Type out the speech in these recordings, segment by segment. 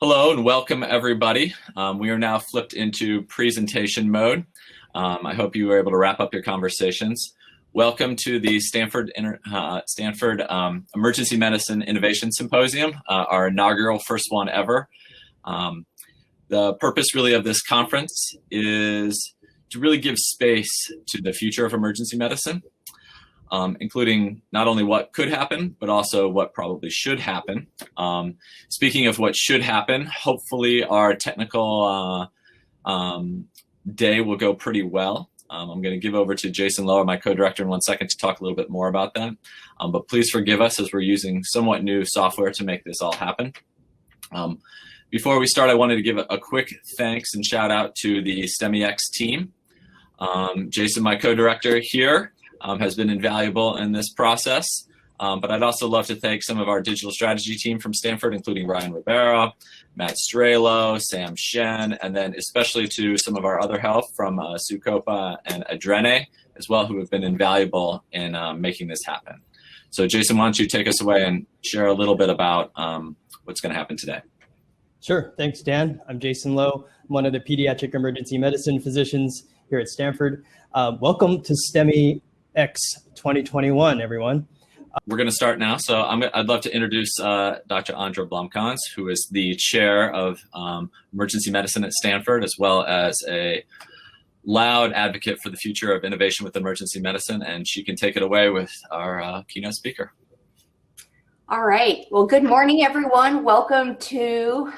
Hello and welcome everybody. We are now flipped into presentation mode. I hope you were able to wrap up your conversations. Welcome to the Stanford Emergency Medicine Innovation Symposium, our inaugural first one ever. The purpose really of this conference is to really give space to the future of emergency medicine, including not only what could happen, but also what probably should happen. Speaking of what should happen, hopefully our technical day will go pretty well. I'm going to give over to Jason Lower, my co-director, in 1 second to talk a little bit more about that. But please forgive us as we're using somewhat new software to make this all happen. Before we start, I wanted to give a quick thanks and shout out to the StEMI X team. Jason, my co-director here, has been invaluable in this process. But I'd also love to thank some of our digital strategy team from Stanford, including Ryan Rivera, Matt Strelo, Sam Shen, and then especially to some of our other help from Sue Copa and Adrene as well, who have been invaluable in making this happen. So Jason, why don't you take us away and share a little bit about what's going to happen today? Sure. Thanks, Dan. I'm Jason Lowe. I'm one of the pediatric emergency medicine physicians here at Stanford. Welcome to StEMI X 2021, everyone. We're going to start now. So I'd love to introduce Dr. Andra Blomkans, who is the chair of emergency medicine at Stanford, as well as a loud advocate for the future of innovation with emergency medicine. And she can take it away with our keynote speaker. All right. Well, good morning, everyone. Welcome to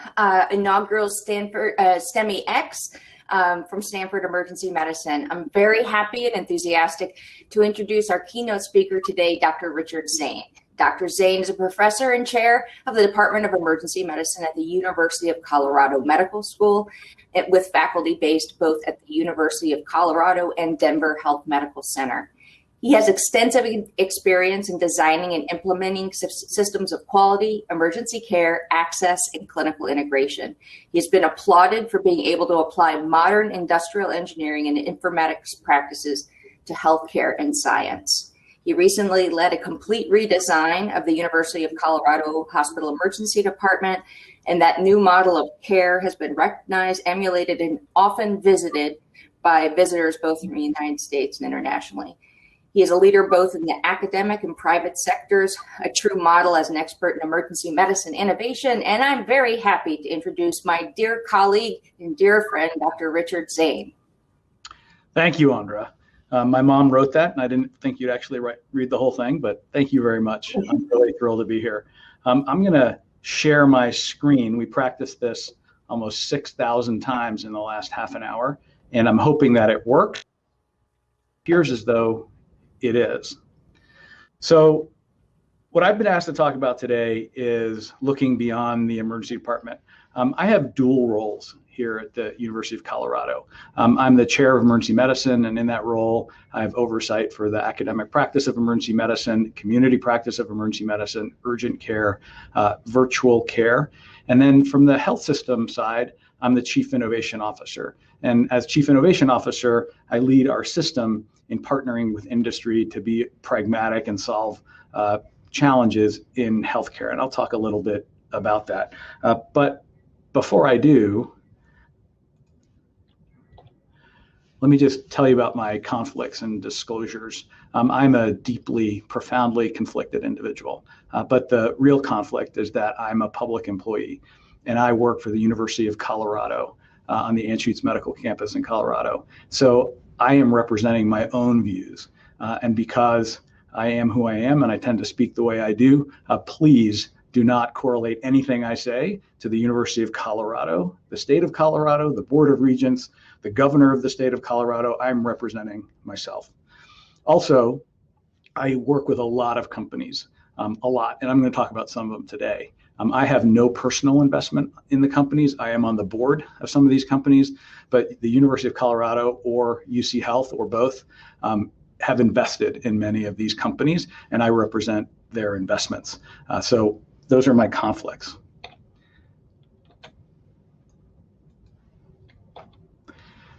inaugural Stanford StEMI X from Stanford Emergency Medicine. I'm very happy and enthusiastic to introduce our keynote speaker today, Dr. Richard Zane. Dr. Zane is a professor and chair of the Department of Emergency Medicine at the University of Colorado Medical School, with faculty based both at the University of Colorado and Denver Health Medical Center. He has extensive experience in designing and implementing systems of quality, emergency care, access, and clinical integration. He has been applauded for being able to apply modern industrial engineering and informatics practices to healthcare and science. He recently led a complete redesign of the University of Colorado Hospital Emergency Department, and that new model of care has been recognized, emulated, and often visited by visitors both in the United States and internationally. He is a leader both in the academic and private sectors, a true model as an expert in emergency medicine innovation, and I'm very happy to introduce my dear colleague and dear friend, Dr. Richard Zane. Thank you, Andra. My mom wrote that, and I didn't think you'd actually read the whole thing, but thank you very much. I'm really thrilled to be here. I'm going to share my screen. We practiced this almost 6,000 times in the last half an hour, and I'm hoping that it works. It appears as though it is. So what I've been asked to talk about today is looking beyond the emergency department. I have dual roles here at the University of Colorado. I'm the chair of emergency medicine, and in that role, I have oversight for the academic practice of emergency medicine, community practice of emergency medicine, urgent care, virtual care. And then from the health system side, I'm the chief innovation officer. And as chief innovation officer, I lead our system in partnering with industry to be pragmatic and solve challenges in healthcare. And I'll talk a little bit about that. But before I do, let me just tell you about my conflicts and disclosures. I'm a deeply, profoundly conflicted individual. But the real conflict is that I'm a public employee, and I work for the University of Colorado on the Anschutz Medical Campus in Colorado. So I am representing my own views. And because I am who I am and I tend to speak the way I do, please do not correlate anything I say to the University of Colorado, the state of Colorado, the Board of Regents, the governor of the state of Colorado. I'm representing myself. Also, I work with a lot of companies, a lot, and I'm going to talk about some of them today. I have no personal investment in the companies. I am on the board of some of these companies, but the University of Colorado or UC Health or both have invested in many of these companies, and I represent their investments. So those are my conflicts.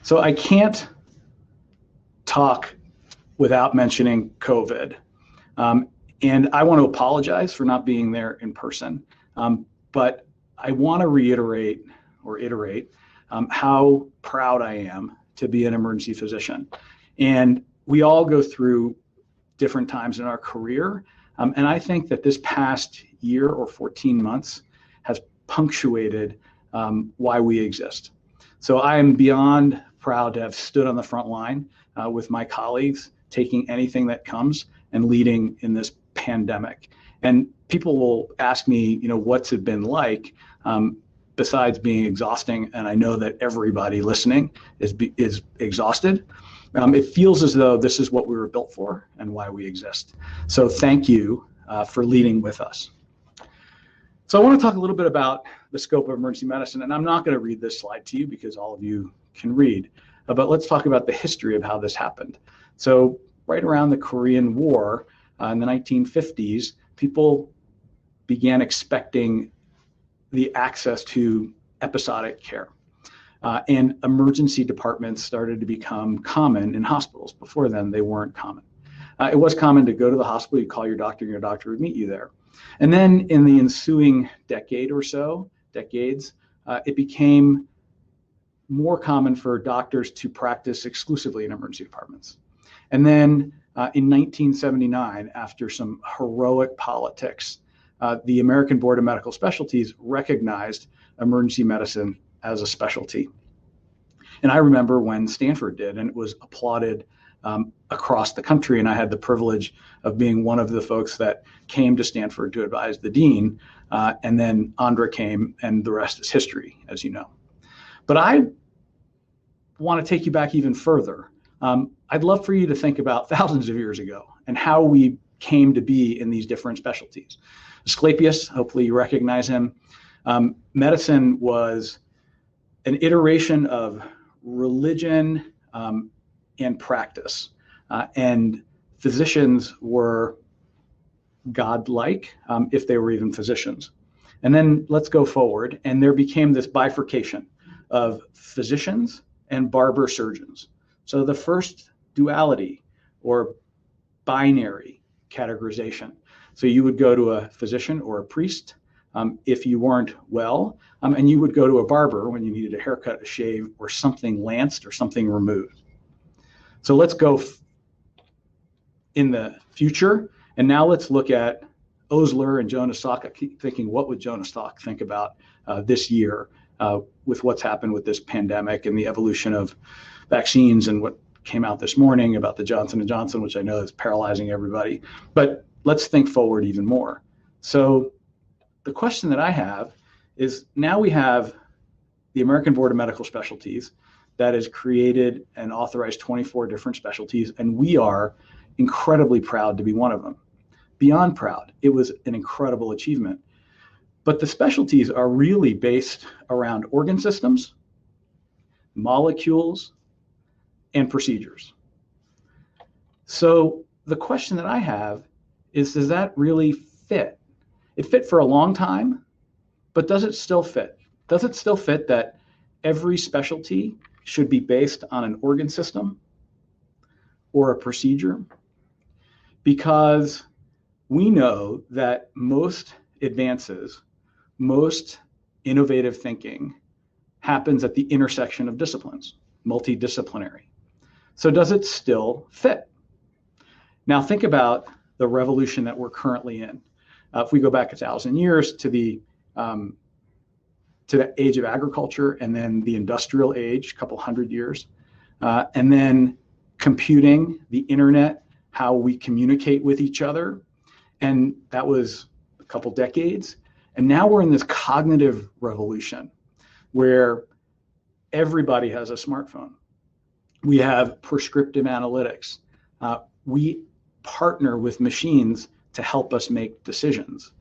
So I can't talk without mentioning COVID. And I want to apologize for not being there in person. But I want to reiterate or iterate how proud I am to be an emergency physician. And we all go through different times in our career. And I think that this past year or 14 months has punctuated why we exist. So I am beyond proud to have stood on the front line with my colleagues, taking anything that comes and leading in this pandemic. And people will ask me, what's it been like besides being exhausting? And I know that everybody listening is exhausted. It feels as though this is what we were built for and why we exist. So thank you for leading with us. So I want to talk a little bit about the scope of emergency medicine, and I'm not going to read this slide to you because all of you can read, but let's talk about the history of how this happened. So right around the Korean War in the 1950s, people began expecting the access to episodic care. And emergency departments started to become common in hospitals. Before then, they weren't common. It was common to go to the hospital, you call your doctor, and your doctor would meet you there. And then in the ensuing decades, it became more common for doctors to practice exclusively in emergency departments. And then in 1979, after some heroic politics, the American Board of Medical Specialties recognized emergency medicine as a specialty. And I remember when Stanford did, and it was applauded across the country. And I had the privilege of being one of the folks that came to Stanford to advise the dean. And then Andra came, and the rest is history, as you know. But I want to take you back even further. I'd love for you to think about thousands of years ago and how we came to be in these different specialties. Asclepius, hopefully you recognize him. Medicine was an iteration of religion and practice. And physicians were godlike, if they were even physicians. And then let's go forward, and there became this bifurcation of physicians and barber surgeons. So the first duality or binary categorization. So you would go to a physician or a priest if you weren't well, and you would go to a barber when you needed a haircut, a shave, or something lanced or something removed. So let's go in the future, and now let's look at Osler and Jonas Salk. I keep thinking, what would Jonas Salk think about this year with what's happened with this pandemic and the evolution of vaccines and what came out this morning about the Johnson & Johnson, which I know is paralyzing everybody. But let's think forward even more. So the question that I have is, now we have the American Board of Medical Specialties that has created and authorized 24 different specialties, and we are incredibly proud to be one of them. Beyond proud, it was an incredible achievement. But the specialties are really based around organ systems, molecules, and procedures. So the question that I have is, does that really fit? It fit for a long time, but does it still fit? Does it still fit that every specialty should be based on an organ system or a procedure? Because we know that most advances, most innovative thinking happens at the intersection of disciplines, multidisciplinary. So does it still fit? Now think about the revolution that we're currently in. If we go back 1,000 years to the age of agriculture, and then the industrial age, a couple hundred years, and then computing, the internet, how we communicate with each other, and that was a couple decades. And now we're in this cognitive revolution where everybody has a smartphone. We have prescriptive analytics. We partner with machines to help us make decisions.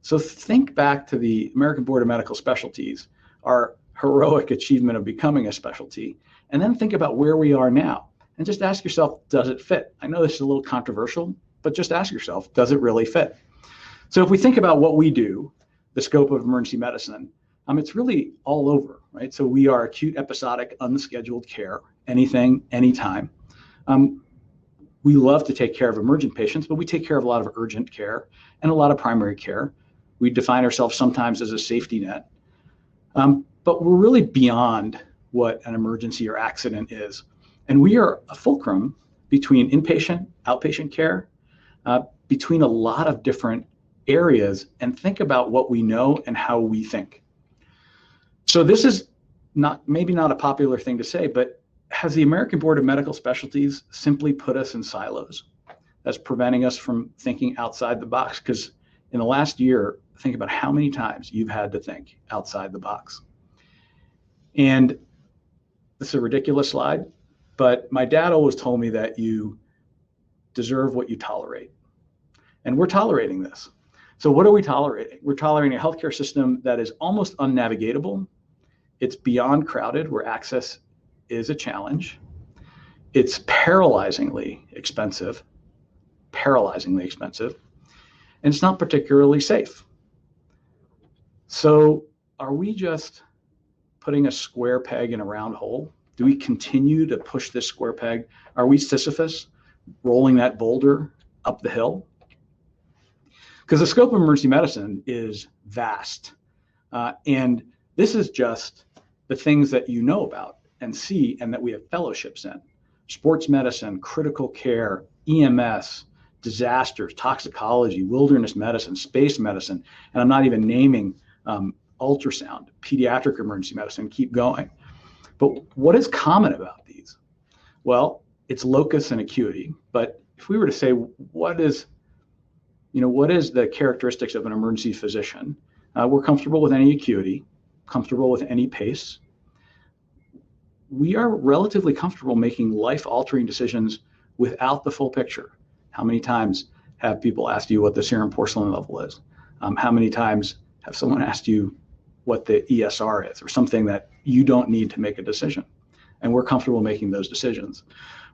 So think back to the American Board of Medical Specialties, our heroic achievement of becoming a specialty, and then think about where we are now. And just ask yourself, does it fit? I know this is a little controversial, but just ask yourself, does it really fit? So if we think about what we do, the scope of emergency medicine, it's really all over, right? So we are acute, episodic, unscheduled care, anything, anytime. We love to take care of emergent patients, but we take care of a lot of urgent care and a lot of primary care. We define ourselves sometimes as a safety net. But we're really beyond what an emergency or accident is. And we are a fulcrum between inpatient, outpatient care, between a lot of different areas, and think about what we know and how we think. So this is maybe not a popular thing to say, but has the American Board of Medical Specialties simply put us in silos? That's preventing us from thinking outside the box. Because in the last year, think about how many times you've had to think outside the box. And this is a ridiculous slide, but my dad always told me that you deserve what you tolerate. And we're tolerating this. So what are we tolerating? We're tolerating a healthcare system that is almost unnavigatable. It's beyond crowded, where access is a challenge. It's paralyzingly expensive, and it's not particularly safe. So are we just putting a square peg in a round hole? Do we continue to push this square peg? Are we Sisyphus rolling that boulder up the hill? Because the scope of emergency medicine is vast. And this is just the things that you know about and see and that we have fellowships in. Sports medicine, critical care, EMS, disasters, toxicology, wilderness medicine, space medicine, and I'm not even naming ultrasound, pediatric emergency medicine, keep going. But what is common about these? Well, it's locus and acuity. But if we were to say, what is the characteristics of an emergency physician? We're comfortable with any acuity, comfortable with any pace. We are relatively comfortable making life-altering decisions without the full picture. How many times have people asked you what the serum porcelain level is? How many times have someone asked you what the ESR is, or something that you don't need to make a decision? And we're comfortable making those decisions.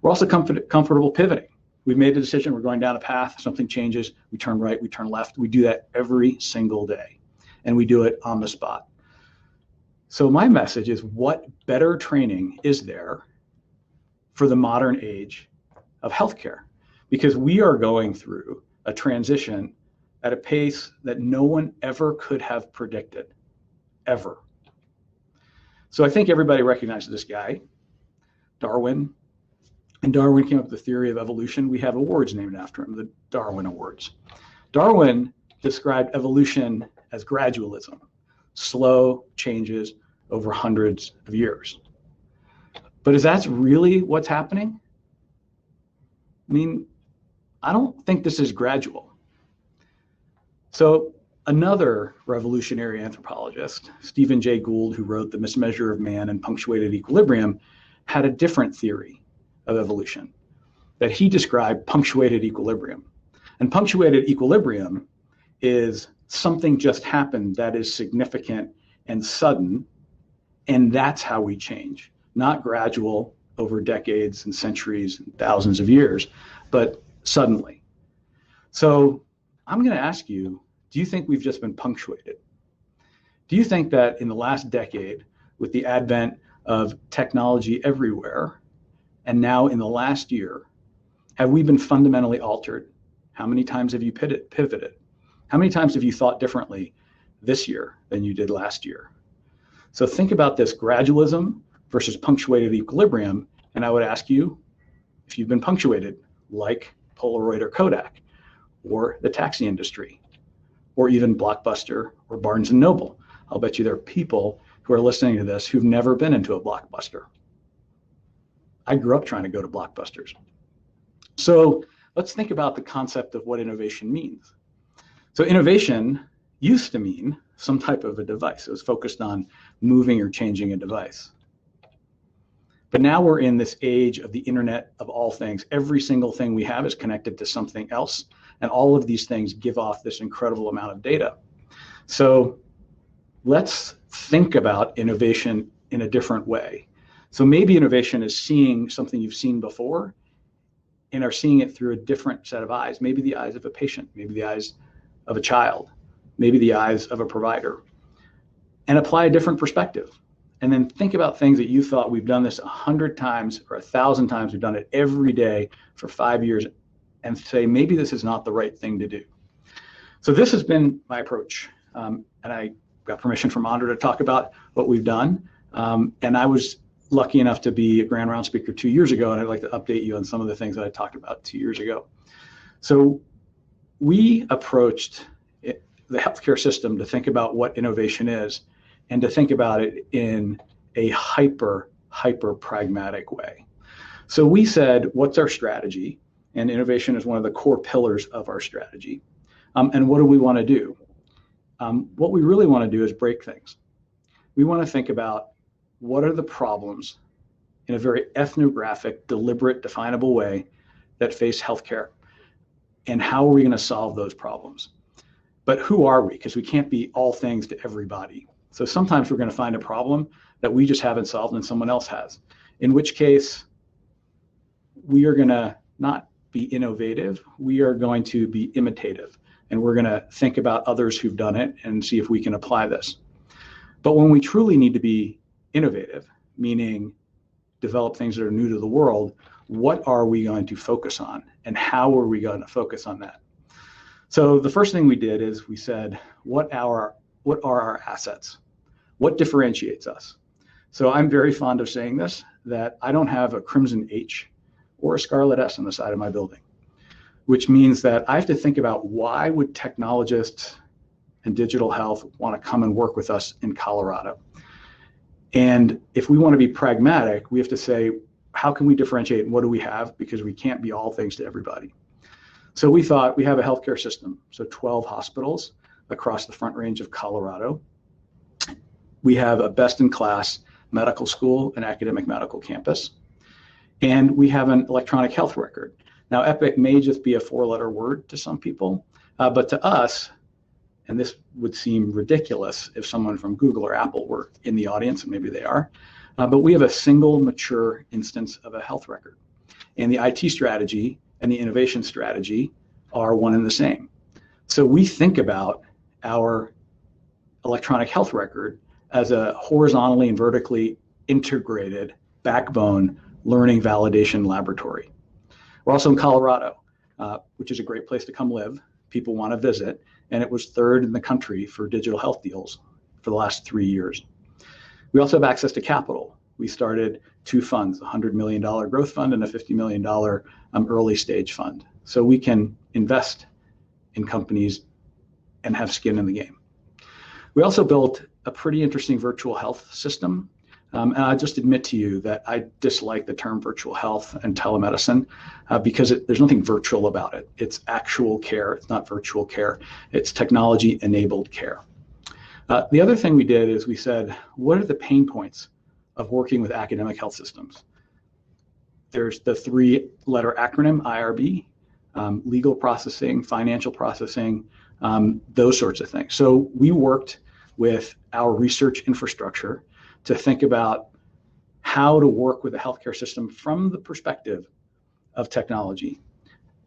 We're also comfortable pivoting. We've made a decision, we're going down a path, something changes, we turn right, we turn left. We do that every single day, and we do it on the spot. So my message is, what better training is there for the modern age of healthcare? Because we are going through a transition at a pace that no one ever could have predicted, ever. So I think everybody recognizes this guy, Darwin. And Darwin came up with the theory of evolution. We have awards named after him, the Darwin Awards. Darwin described evolution as gradualism, slow changes over hundreds of years. But is that really what's happening? I mean, I don't think this is gradual. So another revolutionary anthropologist, Stephen Jay Gould, who wrote The Mismeasure of Man and Punctuated Equilibrium, had a different theory of evolution that he described punctuated equilibrium. And punctuated equilibrium is something just happened that is significant and sudden, and that's how we change. Not gradual over decades and centuries and thousands of years, but suddenly. So I'm going to ask you, do you think we've just been punctuated? Do you think that in the last decade, with the advent of technology everywhere, and now in the last year, have we been fundamentally altered? How many times have you pivoted? How many times have you thought differently this year than you did last year? So think about this gradualism versus punctuated equilibrium. And I would ask you if you've been punctuated, like Polaroid or Kodak, or the taxi industry, or even Blockbuster or Barnes and Noble. I'll bet you there are people who are listening to this who've never been into a Blockbuster. I grew up trying to go to Blockbusters. So let's think about the concept of what innovation means. So innovation used to mean some type of a device. It was focused on moving or changing a device. But now we're in this age of the internet of all things. Every single thing we have is connected to something else. And all of these things give off this incredible amount of data. So let's think about innovation in a different way. So maybe innovation is seeing something you've seen before and are seeing it through a different set of eyes. Maybe the eyes of a patient, maybe the eyes of a child, maybe the eyes of a provider, and apply a different perspective. And then think about things that you thought we've done this 100 times or 1,000 times. We've done it every day for 5 years, and say, maybe this is not the right thing to do. So this has been my approach. And I got permission from Andra to talk about what we've done. And I was lucky enough to be a grand round speaker 2 years ago, and I'd like to update you on some of the things that I talked about 2 years ago. So we approached the healthcare system to think about what innovation is and to think about it in a hyper pragmatic way. So we said, what's our strategy? And innovation is one of the core pillars of our strategy. And what do we want to do? What we really want to do is break things. We want to think about what are the problems in a very ethnographic, deliberate, definable way that face healthcare, and how are we going to solve those problems? But who are we? Because we can't be all things to everybody. So sometimes we're going to find a problem that we just haven't solved and someone else has, in which case we are going to not be innovative, we are going to be imitative, and we're going to think about others who've done it and see if we can apply this. But when we truly need to be innovative, meaning develop things that are new to the world, what are we going to focus on, and how are we going to focus on that? So the first thing we did is we said, what are our assets? What differentiates us? So I'm very fond of saying this, that I don't have a crimson H or a scarlet S on the side of my building, which means that I have to think about why would technologists and digital health want to come and work with us in Colorado? And if we want to be pragmatic, we have to say, how can we differentiate and what do we have? Because we can't be all things to everybody. So we thought we have a healthcare system, so 12 hospitals across the Front Range of Colorado. We have a best-in-class medical school and academic medical campus. And we have an electronic health record. Now, Epic may just be a four-letter word to some people, but to us, and this would seem ridiculous if someone from Google or Apple were in the audience, and maybe they are, but we have a single mature instance of a health record. And the IT strategy and the innovation strategy are one and the same. So we think about our electronic health record as a horizontally and vertically integrated backbone learning validation laboratory. We're also in Colorado, which is a great place to come live. People want to visit, and it was third in the country for digital health deals for the last 3 years. We also have access to capital. We started 2 funds, a $100 million growth fund and a $50 million early stage fund. So we can invest in companies and have skin in the game. We also built a pretty interesting virtual health system. And I just admit to you that I dislike the term virtual health and telemedicine because there's nothing virtual about it. It's actual care. It's not virtual care. It's technology-enabled care. The other thing we did is we said, what are the pain points of working with academic health systems? There's the 3-letter acronym IRB, legal processing, financial processing, those sorts of things. So we worked with our research infrastructure to think about how to work with the healthcare system from the perspective of technology.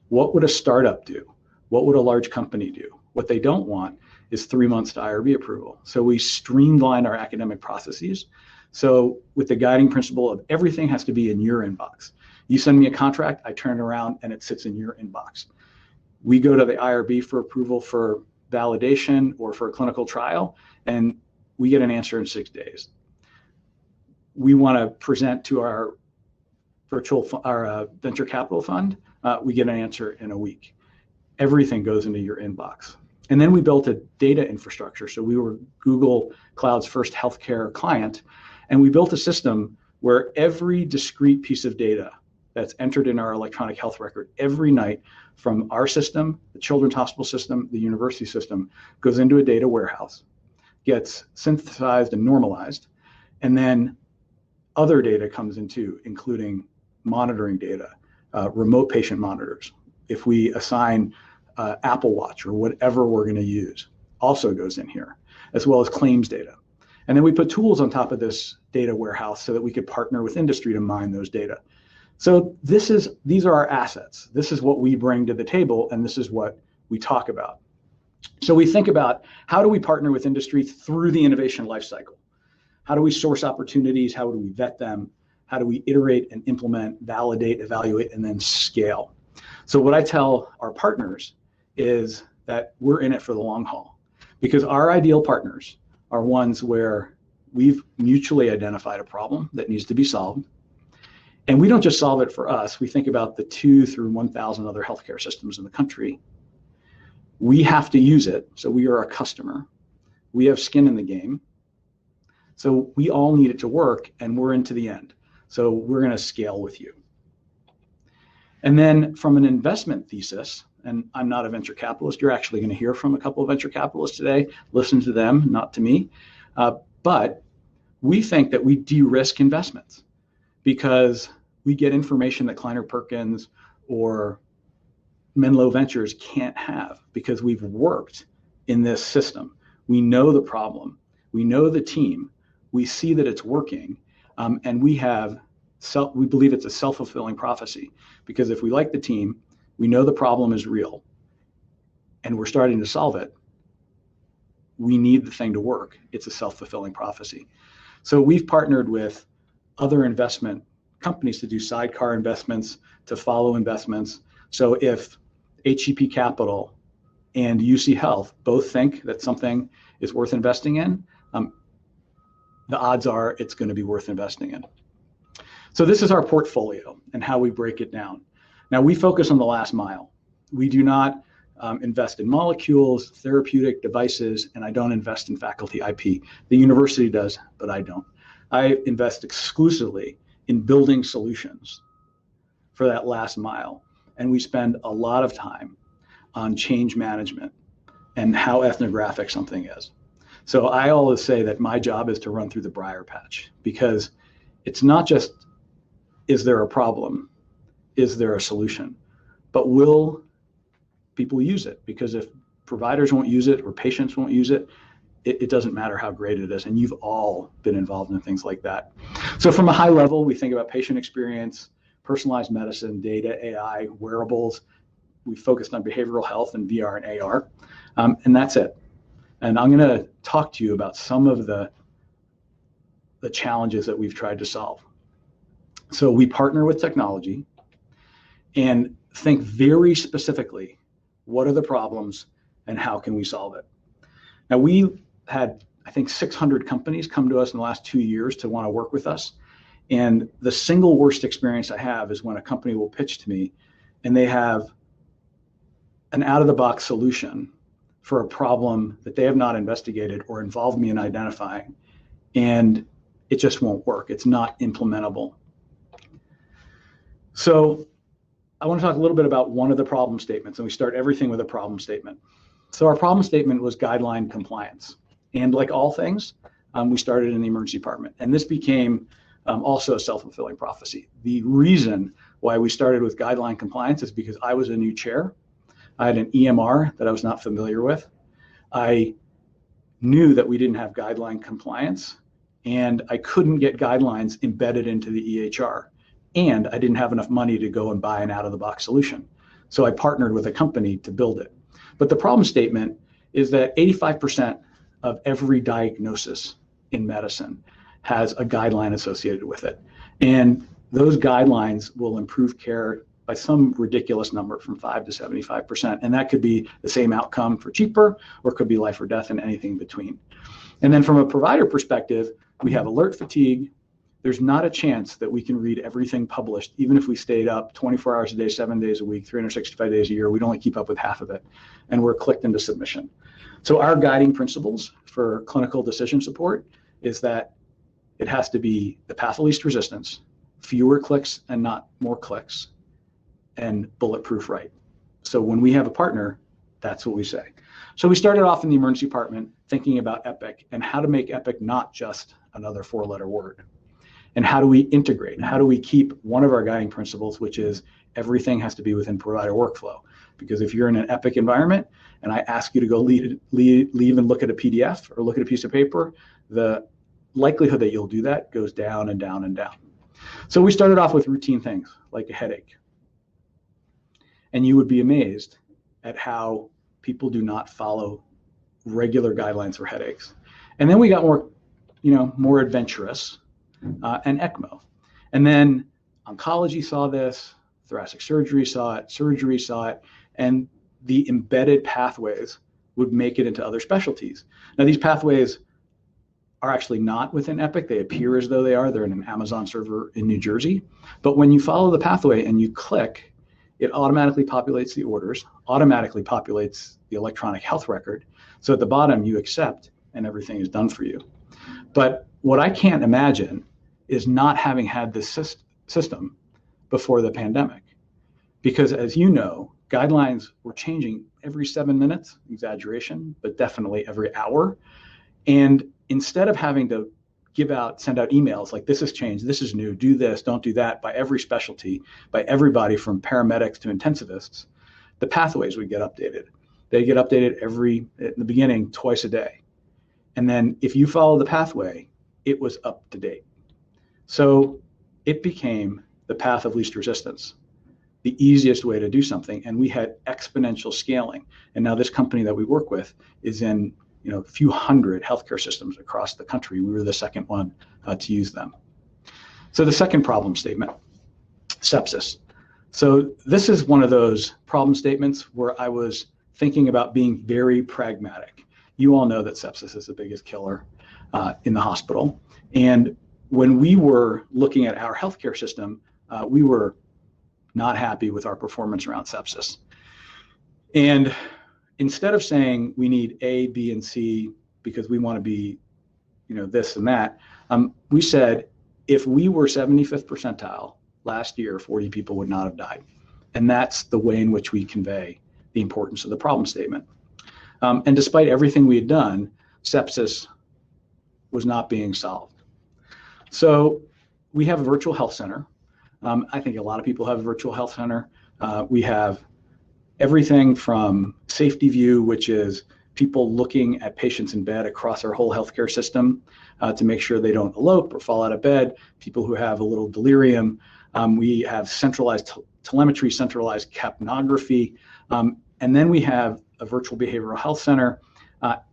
What would a startup do? What would a large company do? What they don't want is 3 months to IRB approval. So we streamlined our academic processes. So with the guiding principle of everything has to be in your inbox. You send me a contract, I turn it around and it sits in your inbox. We go to the IRB for approval for validation or for a clinical trial, and we get an answer in 6 days. We want to present to our venture capital fund, we get an answer in a week. Everything goes into your inbox. And then we built a data infrastructure. So we were Google Cloud's first healthcare client, and we built a system where every discrete piece of data that's entered in our electronic health record every night from our system, the children's hospital system, the university system, goes into a data warehouse, gets synthesized and normalized, and then other data comes into, including monitoring data, remote patient monitors. If we assign Apple Watch or whatever we're going to use, also goes in here, as well as claims data. And then we put tools on top of this data warehouse so that we could partner with industry to mine those data. So these are our assets. This is what we bring to the table, and this is what we talk about. So we think about how do we partner with industry through the innovation lifecycle? How do we source opportunities? How do we vet them? How do we iterate and implement, validate, evaluate, and then scale? So what I tell our partners is that we're in it for the long haul, because our ideal partners are ones where we've mutually identified a problem that needs to be solved. And we don't just solve it for us. We think about the 2 through 1,000 other healthcare systems in the country. We have to use it, so we are a customer. We have skin in the game. So we all need it to work, and we're into the end. So we're going to scale with you. And then from an investment thesis, and I'm not a venture capitalist, you're actually going to hear from a couple of venture capitalists today. Listen to them, not to me. But we think that we de-risk investments because we get information that Kleiner Perkins or Menlo Ventures can't have because we've worked in this system. We know the problem. We know the team. We see that it's working. And we believe it's a self-fulfilling prophecy because if we like the team, we know the problem is real and we're starting to solve it. We need the thing to work. It's a self-fulfilling prophecy. So we've partnered with other investment companies to do sidecar investments, to follow investments. So if HEP Capital and UC Health both think that something is worth investing in, the odds are it's going to be worth investing in. So this is our portfolio and how we break it down. Now we focus on the last mile. We do not invest in molecules, therapeutic devices, and I don't invest in faculty IP. The university does, but I don't. I invest exclusively in building solutions for that last mile. And we spend a lot of time on change management and how ethnographic something is. So I always say that my job is to run through the briar patch because it's not just, is there a problem? Is there a solution? But will people use it? Because if providers won't use it or patients won't use it, it doesn't matter how great it is. And you've all been involved in things like that. So from a high level, we think about patient experience, personalized medicine, data, AI, wearables. We focused on behavioral health and VR and AR. And that's it. And I'm going to talk to you about some of the challenges that we've tried to solve. So we partner with technology and think very specifically, what are the problems and how can we solve it? Now we had, I think, 600 companies come to us in the last 2 years to want to work with us. And the single worst experience I have is when a company will pitch to me and they have an out-of-the-box solution for a problem that they have not investigated or involved me in identifying, and it just won't work. It's not implementable. So I want to talk a little bit about one of the problem statements, and we start everything with a problem statement. So our problem statement was guideline compliance. And like all things, we started in the emergency department. And this became also a self-fulfilling prophecy. The reason why we started with guideline compliance is because I was a new chair. I had an EMR that I was not familiar with. I knew that we didn't have guideline compliance, and I couldn't get guidelines embedded into the EHR. And I didn't have enough money to go and buy an out-of-the-box solution. So I partnered with a company to build it. But the problem statement is that 85% of every diagnosis in medicine has a guideline associated with it. And those guidelines will improve care by some ridiculous number from 5 to 75%. And that could be the same outcome for cheaper, or it could be life or death and anything in between. And then from a provider perspective, we have alert fatigue. There's not a chance that we can read everything published, even if we stayed up 24 hours a day, 7 days a week, 365 days a year. We'd only keep up with half of it, and we're clicked into submission. So our guiding principles for clinical decision support is that it has to be the path of least resistance, fewer clicks and not more clicks, and bulletproof right. So when we have a partner, that's what we say. So we started off in the emergency department thinking about Epic and how to make Epic not just another 4-letter word. And how do we integrate? How do we keep one of our guiding principles, which is everything has to be within provider workflow? Because if you're in an Epic environment and I ask you to go leave and look at a PDF or look at a piece of paper, the likelihood that you'll do that goes down and down and down. So we started off with routine things like a headache. And you would be amazed at how people do not follow regular guidelines for headaches. And then we got more adventurous. And ECMO. And then oncology saw this, thoracic surgery saw it, and the embedded pathways would make it into other specialties. Now, these pathways are actually not within Epic. They appear as though they are. They're in an Amazon server in New Jersey. But when you follow the pathway and you click, it automatically populates the orders, automatically populates the electronic health record. So at the bottom, you accept and everything is done for you. But what I can't imagine is not having had this system before the pandemic. Because as you know, guidelines were changing every 7 minutes, exaggeration, but definitely every hour. And instead of having to send out emails like this has changed, this is new, do this, don't do that, by every specialty, by everybody from paramedics to intensivists, the pathways would get updated. They get updated in the beginning, twice a day. And then if you follow the pathway, it was up to date. So it became the path of least resistance, the easiest way to do something. And we had exponential scaling. And now this company that we work with is in a few hundred healthcare systems across the country. We were the second one to use them. So the second problem statement, sepsis. So this is one of those problem statements where I was thinking about being very pragmatic. You all know that sepsis is the biggest killer in the hospital. And when we were looking at our healthcare system, we were not happy with our performance around sepsis. And instead of saying we need A, B, and C because we want to be, this and that, we said if we were 75th percentile last year, 40 people would not have died. And that's the way in which we convey the importance of the problem statement. And despite everything we had done, sepsis was not being solved. So we have a virtual health center. I think a lot of people have a virtual health center. We have everything from Safety View, which is people looking at patients in bed across our whole healthcare system to make sure they don't elope or fall out of bed, people who have a little delirium. We have centralized telemetry, centralized capnography, and then we have a virtual behavioral health center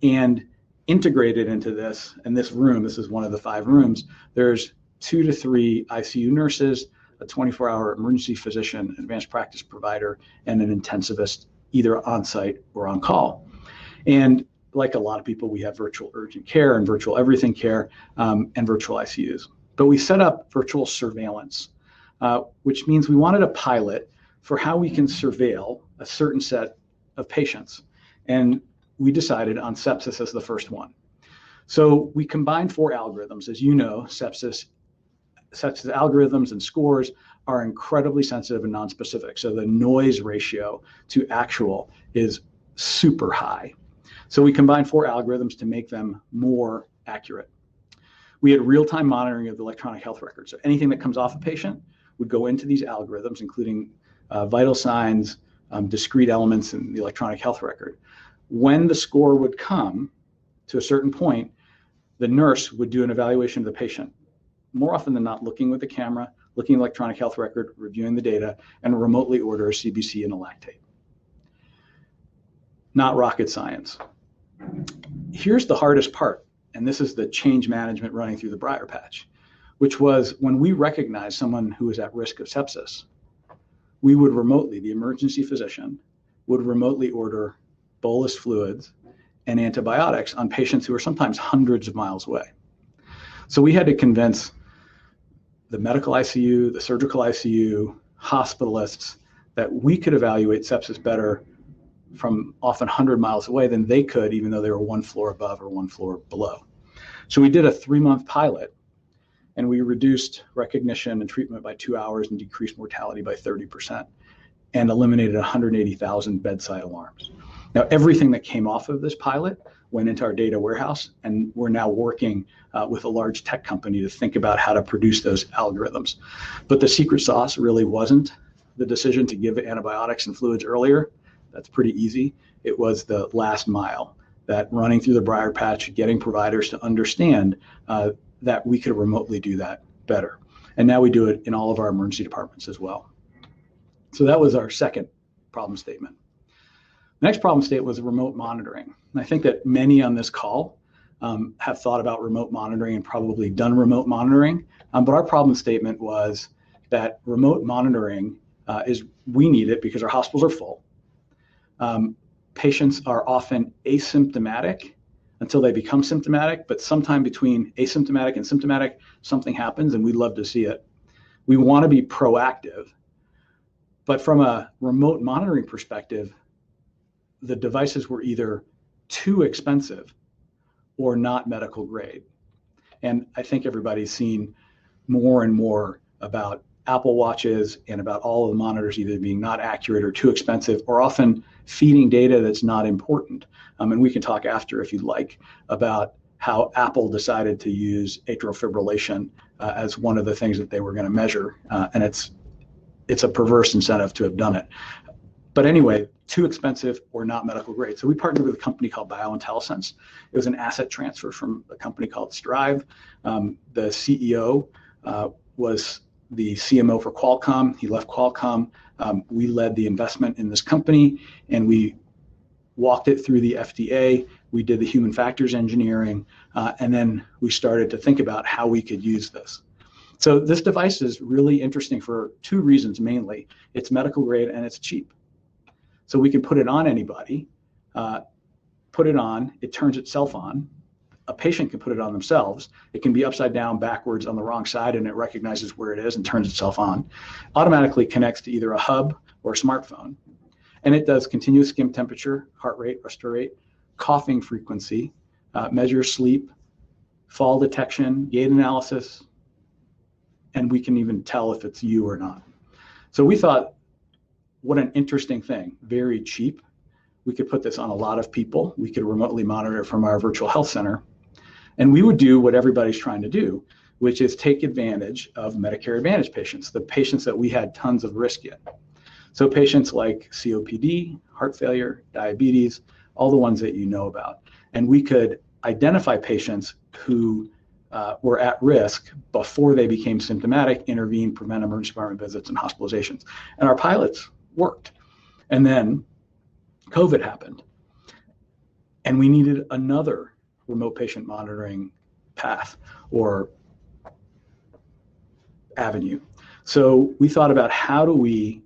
and integrated into this, and this room, this is one of the 5 rooms, there's 2 to 3 ICU nurses, a 24-hour emergency physician, advanced practice provider, and an intensivist, either on site or on call. And like a lot of people, we have virtual urgent care and virtual everything care and virtual ICUs. But we set up virtual surveillance, which means we wanted a pilot for how we can surveil a certain set of patients. And we decided on sepsis as the first one. So we combined 4 algorithms. As you know, sepsis algorithms and scores are incredibly sensitive and nonspecific. So the noise ratio to actual is super high. So we combined 4 algorithms to make them more accurate. We had real-time monitoring of the electronic health record. So anything that comes off a patient would go into these algorithms, including vital signs, discrete elements in the electronic health record. When the score would come to a certain point, the nurse would do an evaluation of the patient, more often than not looking with the camera, looking at electronic health record, reviewing the data, and remotely order a CBC and a lactate. Not rocket science. Here's the hardest part, and this is the change management running through the briar patch, which was when we recognized someone who was at risk of sepsis, we would remotely, the emergency physician, would remotely order bolus fluids and antibiotics on patients who are sometimes hundreds of miles away. So we had to convince the medical ICU, the surgical ICU, hospitalists that we could evaluate sepsis better from often 100 miles away than they could, even though they were 1 floor above or 1 floor below. So we did a 3-month pilot, and we reduced recognition and treatment by 2 hours and decreased mortality by 30% and eliminated 180,000 bedside alarms. Now, everything that came off of this pilot went into our data warehouse, and we're now working with a large tech company to think about how to produce those algorithms. But the secret sauce really wasn't the decision to give antibiotics and fluids earlier. That's pretty easy. It was the last mile, that running through the briar patch, getting providers to understand that we could remotely do that better. And now we do it in all of our emergency departments as well. So that was our second problem statement. The next problem statement was remote monitoring. And I think that many on this call have thought about remote monitoring and probably done remote monitoring. But our problem statement was that remote monitoring we need it because our hospitals are full. Patients are often asymptomatic until they become symptomatic, but sometime between asymptomatic and symptomatic, something happens, and we'd love to see it. We want to be proactive, but from a remote monitoring perspective, the devices were either too expensive or not medical grade. And I think everybody's seen more and more about Apple Watches and about all of the monitors either being not accurate or too expensive, or often feeding data that's not important. And we can talk after, if you'd like, about how Apple decided to use atrial fibrillation as one of the things that they were going to measure. And it's a perverse incentive to have done it. But anyway, too expensive or not medical grade. So we partnered with a company called BioIntelliSense. It was an asset transfer from a company called Strive. The CEO was the CMO for Qualcomm. He left Qualcomm. We led the investment in this company, and we walked it through the FDA. We did the human factors engineering, and then we started to think about how we could use this. So this device is really interesting for two reasons mainly. It's medical grade and it's cheap. So we can put it on anybody, put it on, it turns itself on. A patient can put it on themselves. It can be upside down, backwards, on the wrong side, and it recognizes where it is and turns itself on. Automatically connects to either a hub or a smartphone. And it does continuous skin temperature, heart rate, respiratory rate, coughing frequency, measures sleep, fall detection, gait analysis, and we can even tell if it's you or not. So we thought, what an interesting thing, very cheap. We could put this on a lot of people. We could remotely monitor from our virtual health center. And we would do what everybody's trying to do, which is take advantage of Medicare Advantage patients, the patients that we had tons of risk in. So patients like COPD, heart failure, diabetes, all the ones that you know about. And we could identify patients who were at risk before they became symptomatic, intervene, prevent emergency department visits and hospitalizations. And our pilots worked. And then COVID happened. And we needed another remote patient monitoring path or avenue. So we thought about, how do we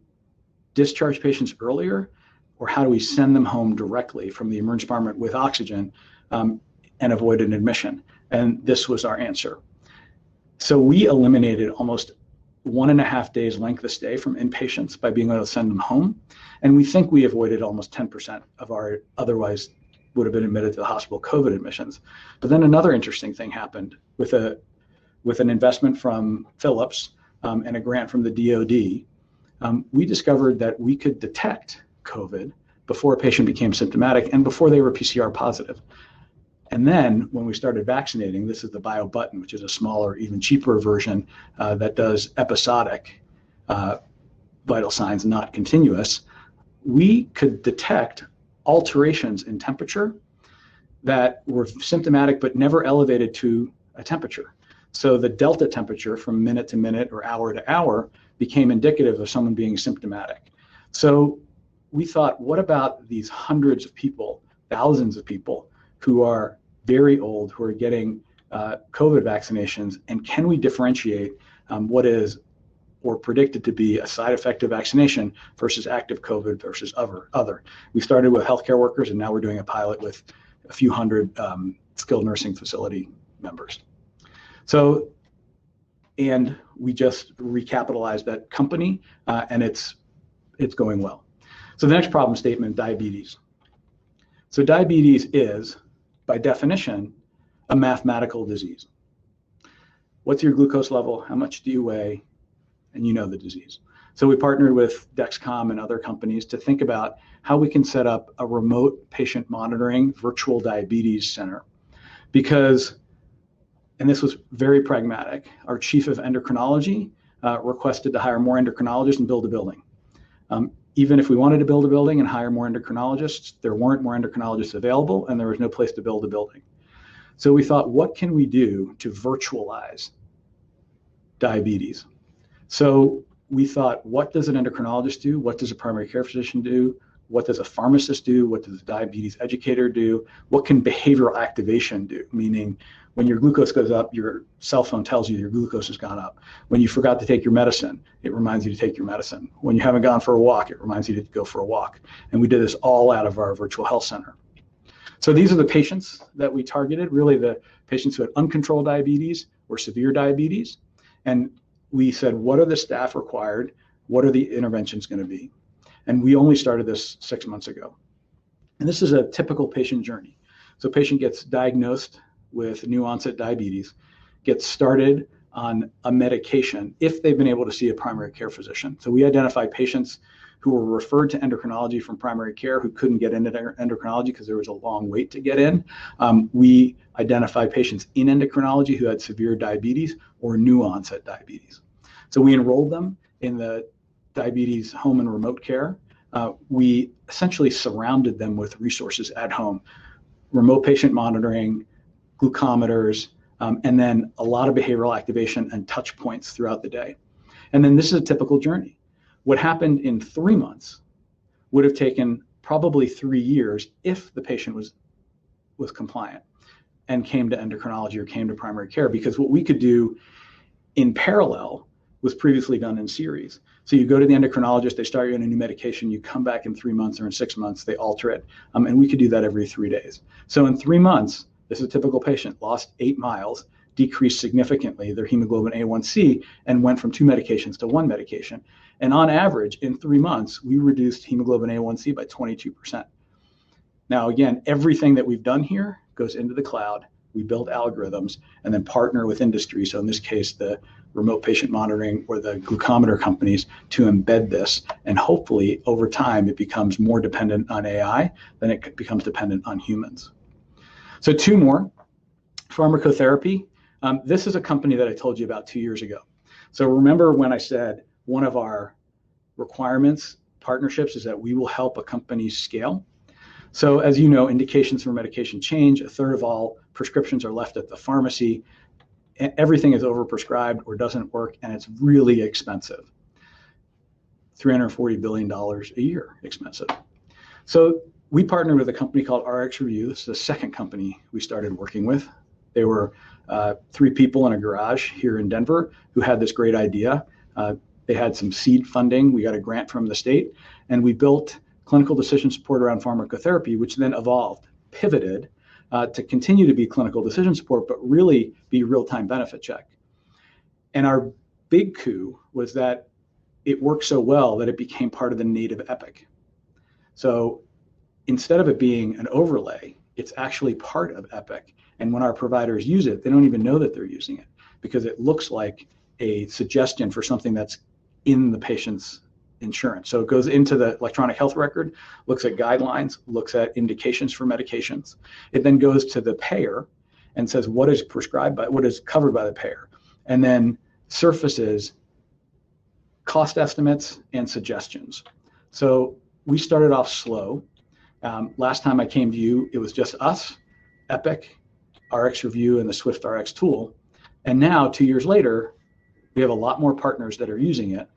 discharge patients earlier, or how do we send them home directly from the emergency department with oxygen and avoid an admission? And this was our answer. So we eliminated almost 1.5 days length of stay from inpatients by being able to send them home. And we think we avoided almost 10% of our otherwise would have been admitted to the hospital COVID admissions. But then another interesting thing happened with an investment from Philips and a grant from the DoD. We discovered that we could detect COVID before a patient became symptomatic and before they were PCR positive. And then when we started vaccinating, this is the BioButton, which is a smaller, even cheaper version that does episodic vital signs, not continuous. We could detect alterations in temperature that were symptomatic but never elevated to a temperature. So the delta temperature from minute to minute or hour to hour became indicative of someone being symptomatic. So we thought, what about these hundreds of people, thousands of people who are very old, who are getting COVID vaccinations, and can we differentiate what is or predicted to be a side effect of vaccination versus active COVID versus other. We started with healthcare workers, and now we're doing a pilot with a few hundred skilled nursing facility members. So, and we just recapitalized that company, and it's going well. So the next problem statement, diabetes. So diabetes is, by definition, a mathematical disease. What's your glucose level? How much do you weigh? And you know the disease. So we partnered with Dexcom and other companies to think about how we can set up a remote patient monitoring virtual diabetes center. Because, and this was very pragmatic, our chief of endocrinology requested to hire more endocrinologists and build a building. Even if we wanted to build a building and hire more endocrinologists, there weren't more endocrinologists available, and there was no place to build a building. So we thought, what can we do to virtualize diabetes? So we thought, what does an endocrinologist do? What does a primary care physician do? What does a pharmacist do? What does a diabetes educator do? What can behavioral activation do? Meaning, when your glucose goes up, your cell phone tells you your glucose has gone up. When you forgot to take your medicine, it reminds you to take your medicine. When you haven't gone for a walk, it reminds you to go for a walk. And we did this all out of our virtual health center. So these are the patients that we targeted, really the patients who had uncontrolled diabetes or severe diabetes. And we said, what are the staff required? What are the interventions going to be? And we only started this 6 months ago. And this is a typical patient journey. So patient gets diagnosed with new onset diabetes, gets started on a medication if they've been able to see a primary care physician. So we identify patients who were referred to endocrinology from primary care who couldn't get into endocrinology because there was a long wait to get in. We identify patients in endocrinology who had severe diabetes or new onset diabetes. So we enrolled them in the diabetes home and remote care. We essentially surrounded them with resources at home, remote patient monitoring, glucometers, and then a lot of behavioral activation and touch points throughout the day. And then this is a typical journey. What happened in 3 months would have taken probably 3 years if the patient was compliant and came to endocrinology or came to primary care, because what we could do in parallel was previously done in series. So you go to the endocrinologist, they start you on a new medication, you come back in 3 months or in 6 months, they alter it. And we could do that every 3 days. So in 3 months, this is a typical patient, lost 8 miles, decreased significantly their hemoglobin A1C, and went from 2 medications to 1 medication. And on average, in 3 months, we reduced hemoglobin A1C by 22%. Now, again, everything that we've done here goes into the cloud. We build algorithms and then partner with industry. So in this case, the remote patient monitoring or the glucometer companies to embed this. And hopefully over time, it becomes more dependent on AI than it becomes dependent on humans. So 2 more, pharmacotherapy. This is a company that I told you about 2 years ago. So remember when I said one of our requirements, partnerships, is that we will help a company scale. So as you know, indications for medication change. 1/3 of all prescriptions are left at the pharmacy. Everything is overprescribed or doesn't work, and it's really expensive. $340 billion a year expensive. So we partnered with a company called RX Review. This is the second company we started working with. They were 3 people in a garage here in Denver who had this great idea. They had some seed funding. We got a grant from the state, and we built clinical decision support around pharmacotherapy, which then evolved, pivoted to continue to be clinical decision support, but really be real-time benefit check. And our big coup was that it worked so well that it became part of the native Epic. So instead of it being an overlay, it's actually part of Epic. And when our providers use it, they don't even know that they're using it because it looks like a suggestion for something that's in the patient's insurance. So it goes into the electronic health record, looks at guidelines, looks at indications for medications. It then goes to the payer and says what is prescribed by, what is covered by the payer, and then surfaces cost estimates and suggestions. So we started off slow. Last time I came to you, it was just us, Epic, RX Review, and the Swift RX tool. And now, 2 years later, we have a lot more partners that are using it,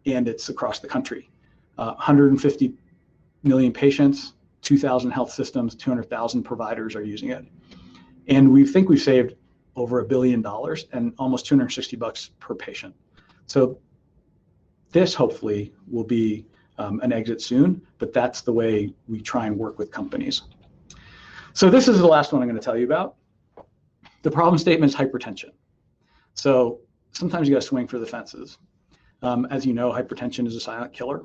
and it's across the country. 150 million patients, 2,000 health systems, 200,000 providers are using it. And we think we've saved over $1 billion and almost $260 per patient. So this hopefully will be an exit soon, but that's the way we try and work with companies. So this is the last one I'm going to tell you about. The problem statement is hypertension. So sometimes you got to swing for the fences. As you know, hypertension is a silent killer.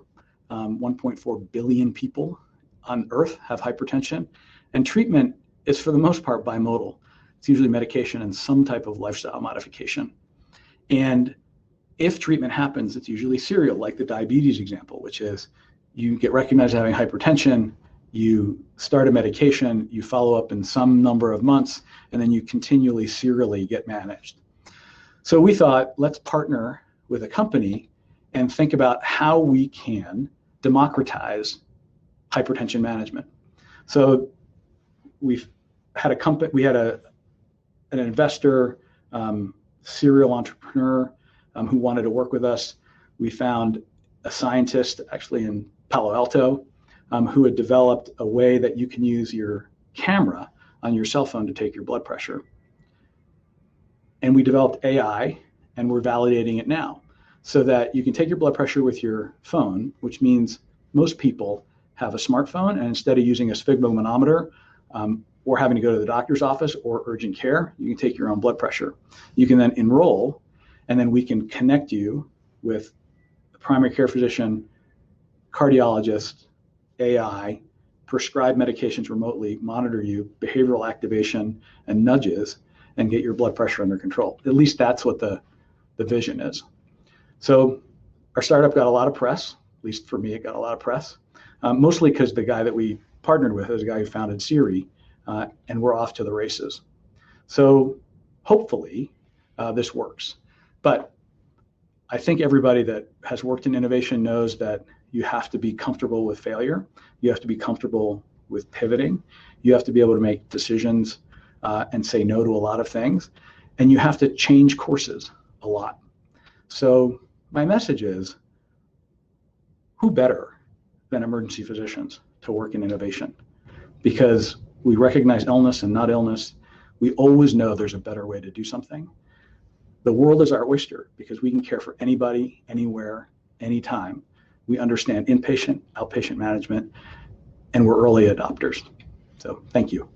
1.4 billion people on Earth have hypertension, and treatment is for the most part bimodal. It's usually medication and some type of lifestyle modification. And if treatment happens, it's usually serial, like the diabetes example, which is you get recognized as having hypertension, you start a medication, you follow up in some number of months, and then you continually serially get managed. So we thought, let's partner with a company and think about how we can democratize hypertension management. So we've had a company, we had an investor, serial entrepreneur who wanted to work with us. We found a scientist actually in Palo Alto who had developed a way that you can use your camera on your cell phone to take your blood pressure. And we developed AI, and we're validating it now so that you can take your blood pressure with your phone, which means most people have a smartphone, and instead of using a sphygmomanometer or having to go to the doctor's office or urgent care, you can take your own blood pressure. You can then enroll, and then we can connect you with a primary care physician, cardiologist, AI, prescribe medications remotely, monitor you, behavioral activation, and nudges, and get your blood pressure under control. At least that's what the vision is. So our startup got a lot of press, at least for me, it got a lot of press, mostly because the guy that we partnered with is a guy who founded Siri, and we're off to the races. So hopefully this works. But I think everybody that has worked in innovation knows that you have to be comfortable with failure. You have to be comfortable with pivoting. You have to be able to make decisions and say no to a lot of things. And you have to change courses a lot. So my message is, who better than emergency physicians to work in innovation? Because we recognize illness and not illness. We always know there's a better way to do something. The world is our oyster because we can care for anybody, anywhere, anytime. We understand inpatient, outpatient management, and we're early adopters. So thank you.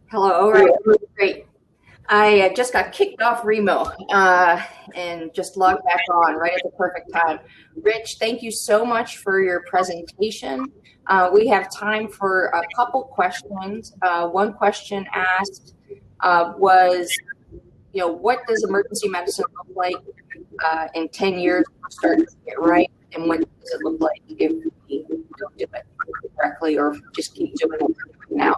Hello. All right. Great. I just got kicked off Remo and just logged back on right at the perfect time. Rich, thank you so much for your presentation. We have time for a couple questions. One question asked was, what does emergency medicine look like in 10 years to start to get right? And what does it look like if we don't do it correctly or just keep doing it now?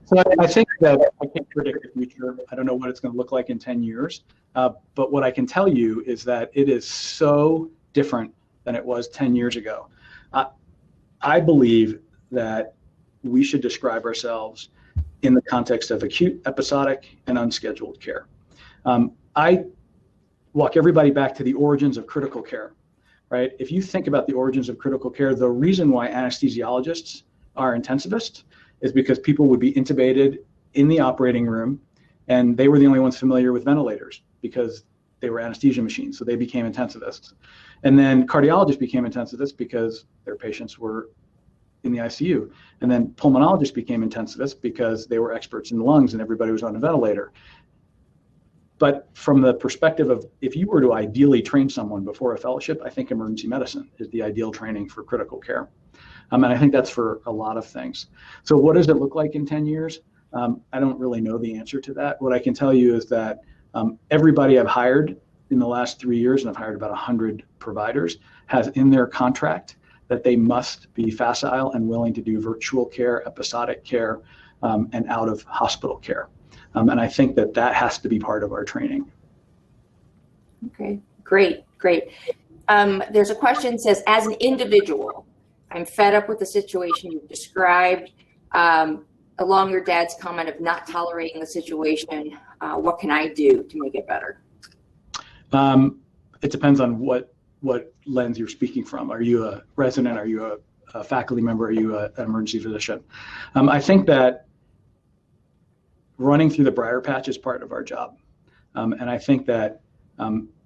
So I think that I can't predict the future. I don't know what it's going to look like in 10 years. But what I can tell you is that it is so different than it was 10 years ago. I believe that we should describe ourselves in the context of acute, episodic, and unscheduled care. I walk everybody back to the origins of critical care, right? If you think about the origins of critical care, the reason why anesthesiologists are intensivists is because people would be intubated in the operating room, and they were the only ones familiar with ventilators because they were anesthesia machines, so they became intensivists. And then cardiologists became intensivists because their patients were in the ICU. And then pulmonologists became intensivists because they were experts in the lungs and everybody was on a ventilator. But from the perspective of, if you were to ideally train someone before a fellowship, I think emergency medicine is the ideal training for critical care. And I think that's for a lot of things. So what does it look like in 10 years? I don't really know the answer to that. What I can tell you is that everybody I've hired in the last 3 years, and I've hired about 100 providers, has in their contract that they must be facile and willing to do virtual care, episodic care, and out of hospital care. And I think that that has to be part of our training. Okay, great. There's a question that says, as an individual, I'm fed up with the situation you've described, along your dad's comment of not tolerating the situation. What can I do to make it better? It depends on what lens you're speaking from. Are you a resident? Are you a faculty member? Are you an emergency physician? I think that running through the briar patch is part of our job. And I think that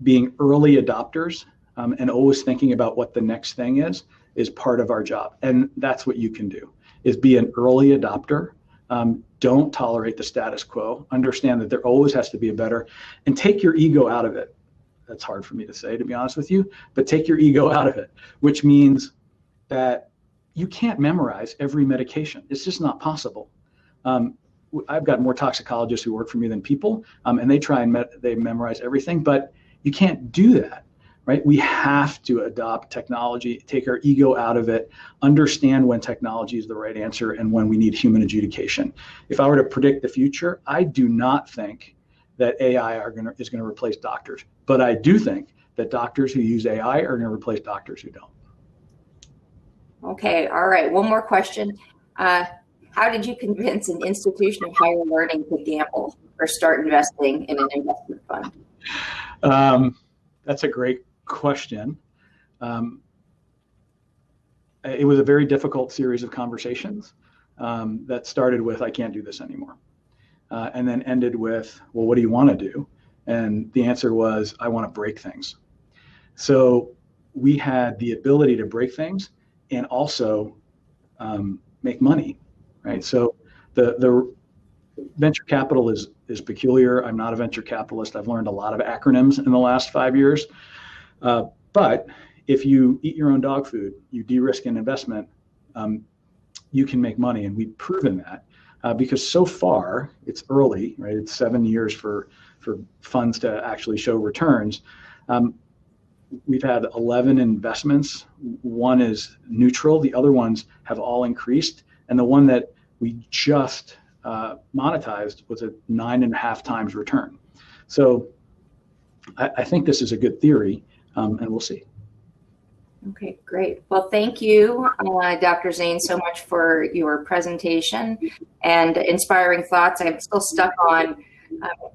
being early adopters and always thinking about what the next thing is part of our job. And that's what you can do, is be an early adopter. Don't tolerate the status quo. Understand that there always has to be a better, and take your ego out of it. That's hard for me to say, to be honest with you, but take your ego out of it, which means that you can't memorize every medication. It's just not possible. I've got more toxicologists who work for me than people, and they try and they memorize everything, but you can't do that. Right? We have to adopt technology, take our ego out of it, understand when technology is the right answer and when we need human adjudication. If I were to predict the future, I do not think that AI is going to replace doctors, but I do think that doctors who use AI are going to replace doctors who don't. Okay, all right. One more question. How did you convince an institution of higher learning to gamble or start investing in an investment fund? That's a great question. It was a very difficult series of conversations that started with, I can't do this anymore. and then ended with, well, what do you want to do? And the answer was, I want to break things. So we had the ability to break things and also make money, right? So the venture capital is peculiar. I'm not a venture capitalist. I've learned a lot of acronyms in the last 5 years. But if you eat your own dog food, you de-risk an investment, you can make money. And we've proven that because so far, it's early, right? It's 7 years for funds to actually show returns. We've had 11 investments. One is neutral. The other ones have all increased. And the one that we just monetized was a 9.5 times return. So I think this is a good theory, and we'll see. Okay, great. Well, thank you, Dr. Zane, so much for your presentation and inspiring thoughts. I'm still stuck on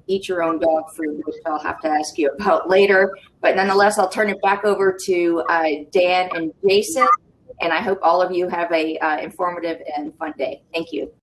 eat your own dog food, which I'll have to ask you about later. But nonetheless, I'll turn it back over to Dan and Jason, and I hope all of you have a informative and fun day. Thank you.